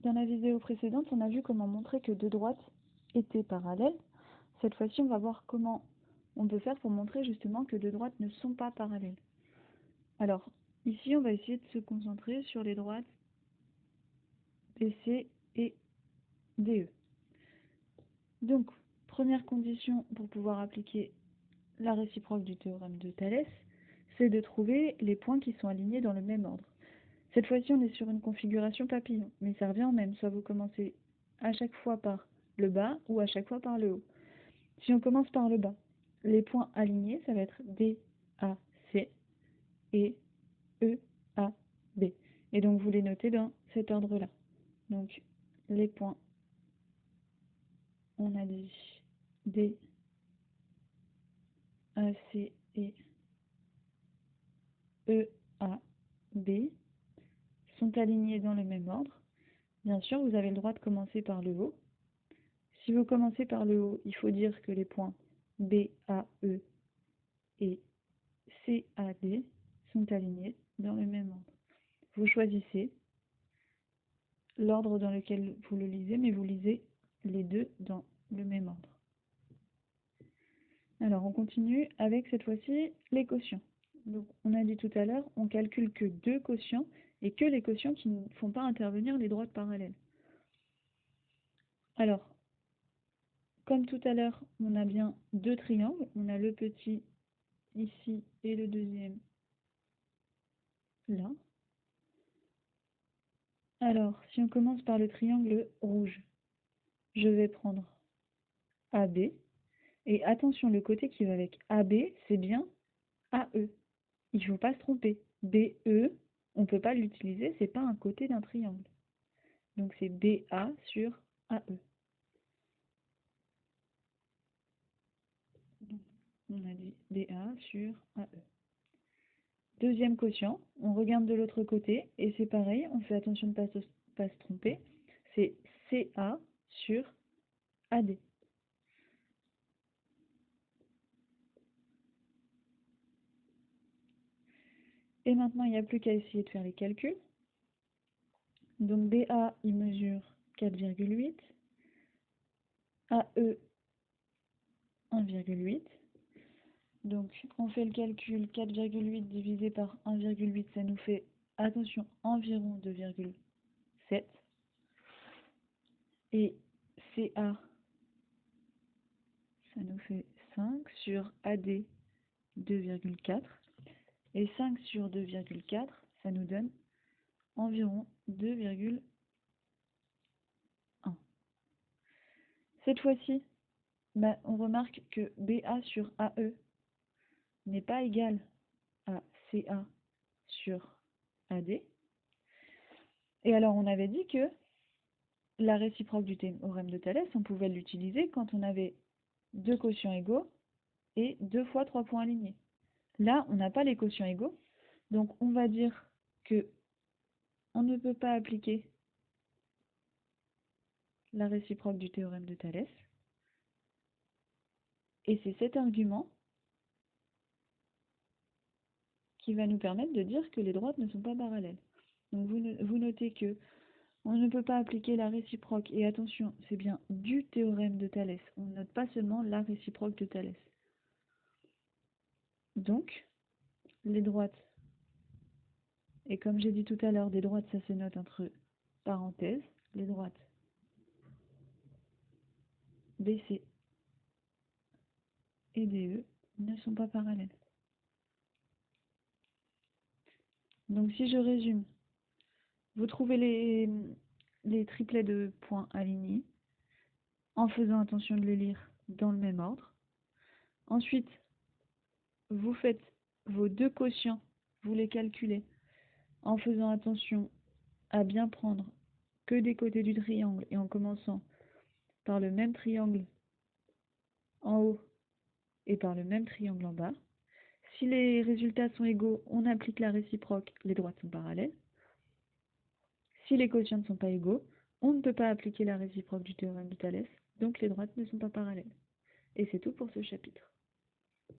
Dans la vidéo précédente, on a vu comment montrer que deux droites étaient parallèles. Cette fois-ci, on va voir comment on peut faire pour montrer justement que deux droites ne sont pas parallèles. Alors, ici, on va essayer de se concentrer sur les droites BC et DE. Donc, première condition pour pouvoir appliquer la réciproque du théorème de Thalès, c'est de trouver les points qui sont alignés dans le même ordre. Cette fois-ci, on est sur une configuration papillon, mais ça revient au même, soit vous commencez à chaque fois par le bas ou à chaque fois par le haut. Si on commence par le bas, les points alignés, ça va être D, A, C et E, A, B. Et donc, vous les notez dans cet ordre-là. Donc, les points, on a dit D, A, C et E, A, B sont alignés dans le même ordre. Bien sûr, vous avez le droit de commencer par le haut. Si vous commencez par le haut, il faut dire que les points B, A, E et C, A, D sont alignés dans le même ordre. Vous choisissez l'ordre dans lequel vous le lisez, mais vous lisez les deux dans le même ordre. Alors, on continue avec cette fois-ci les quotients. Donc, on a dit tout à l'heure, on calcule que deux quotients et que les quotients qui ne font pas intervenir les droites parallèles. Alors, comme tout à l'heure, on a bien deux triangles. On a le petit ici et le deuxième là. Alors, si on commence par le triangle rouge, je vais prendre AB. Et attention, le côté qui va avec AB, c'est bien AE. Il ne faut pas se tromper. BE, on ne peut pas l'utiliser, c'est pas un côté d'un triangle. Donc c'est BA sur AE. Donc, on a dit BA sur AE. Deuxième quotient, on regarde de l'autre côté et c'est pareil, on fait attention de ne pas se tromper. C'est CA sur AD. Et maintenant, il n'y a plus qu'à essayer de faire les calculs. Donc BA, il mesure 4,8. AE, 1,8. Donc, on fait le calcul, 4,8 divisé par 1,8, ça nous fait, attention, environ 2,7. Et CA, ça nous fait 5 sur AD, 2,4. Et 5 sur 2,4, ça nous donne environ 2,1. Cette fois-ci, on remarque que BA sur AE n'est pas égal à CA sur AD. Et alors, on avait dit que la réciproque du théorème de Thalès, on pouvait l'utiliser quand on avait deux quotients égaux et 2 fois 3 points alignés. Là, on n'a pas les quotients égaux, donc on va dire que on ne peut pas appliquer la réciproque du théorème de Thalès. Et c'est cet argument qui va nous permettre de dire que les droites ne sont pas parallèles. Donc vous notez que on ne peut pas appliquer la réciproque, et attention, c'est bien du théorème de Thalès. On ne note pas seulement la réciproque de Thalès. Donc, les droites, et comme j'ai dit tout à l'heure, des droites, ça se note entre parenthèses, les droites BC et DE ne sont pas parallèles. Donc si je résume, vous trouvez les triplets de points alignés en faisant attention de les lire dans le même ordre. Ensuite, vous faites vos deux quotients, vous les calculez en faisant attention à bien prendre que des côtés du triangle et en commençant par le même triangle en haut et par le même triangle en bas. Si les résultats sont égaux, on applique la réciproque, les droites sont parallèles. Si les quotients ne sont pas égaux, on ne peut pas appliquer la réciproque du théorème de Thalès, donc les droites ne sont pas parallèles. Et c'est tout pour ce chapitre.